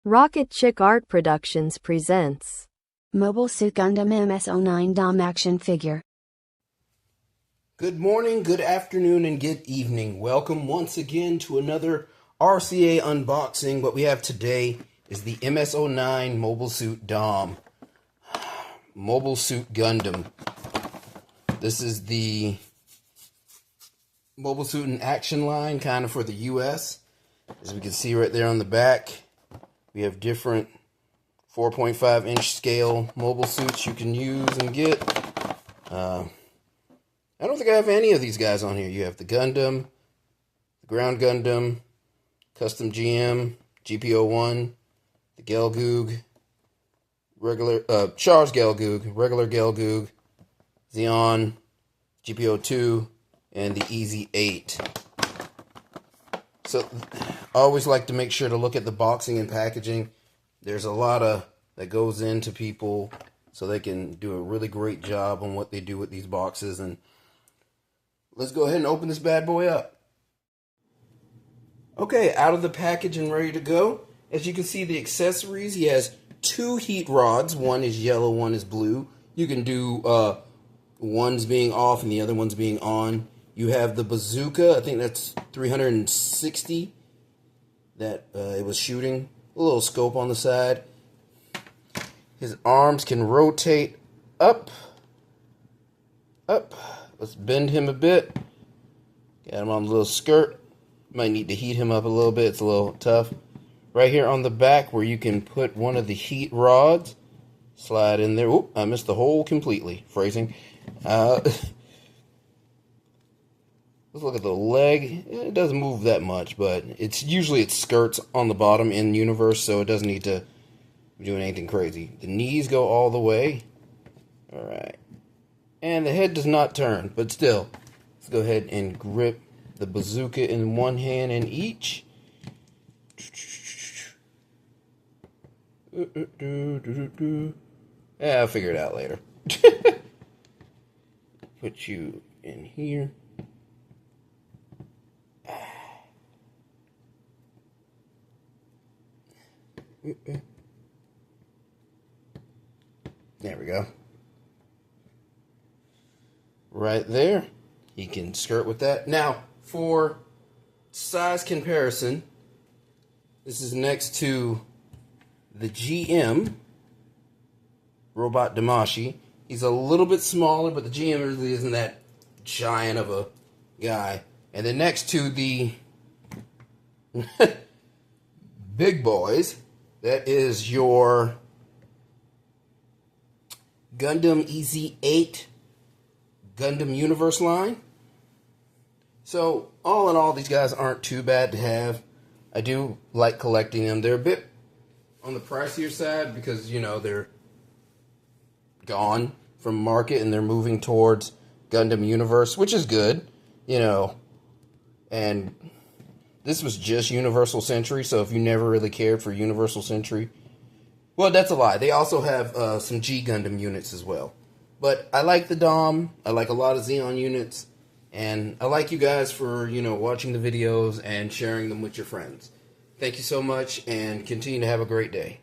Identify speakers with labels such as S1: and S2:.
S1: Rocket Chick Art Productions presents
S2: Mobile Suit Gundam MS-09 DOM action figure.
S3: Good morning, good afternoon, and good evening. Welcome once again to another RCA unboxing. What we have today is the MS-09 Mobile Suit DOM. Mobile Suit Gundam. This is the Mobile Suit in Action line, kind of for the US. As we can see right there on the back, we have different 4.5 inch scale mobile suits you can use and get. I don't think I have any of these guys on here. You have the Gundam, the Ground Gundam, Custom GM, GP01, the Gelgoog, regular Char's Gelgoog, regular Gelgoog, Zeon, GP02, and the Easy 8. So I always like to make sure to look at the boxing and packaging. There's a lot that goes into people so they can do a really great job on what they do with these boxes. And let's go ahead and open this bad boy up. Okay, out of the package and ready to go. As you can see, the accessories, he has 2 heat rods. One is yellow, one is blue. You can do one's being off and the other one's being on. You have the bazooka, I think that's 360 that it was shooting. A little scope on the side. His arms can rotate up. Let's bend him a bit. Got him on a little skirt. Might need to heat him up a little bit. It's a little tough. Right here on the back where you can put one of the heat rods. Slide in there. Oop, I missed the hole completely. Phrasing. Let's look at the leg. It doesn't move that much, but it's skirts on the bottom in universe, so it doesn't need to be doing anything crazy. The knees go all the way. Alright. And the head does not turn, but still. Let's go ahead and grip the bazooka in one hand in each. Yeah, I'll figure it out later. Put you in here. There we go. Right there. You can skirt with that. Now, for size comparison, this is next to the GM Robot Damashi. He's a little bit smaller, but the GM really isn't that giant of a guy. And then next to the big boys, that is your Gundam Easy 8 Gundam Universe line. So, all in all, these guys aren't too bad to have. I do like collecting them. They're a bit on the pricier side because, you know, they're gone from market and they're moving towards Gundam Universe, which is good, you know. And this was just Universal Century, so if you never really cared for Universal Century, well, that's a lie. They also have some G Gundam units as well. But I like the DOM. I like a lot of Zeon units. And I like you guys for, you know, watching the videos and sharing them with your friends. Thank you so much, and continue to have a great day.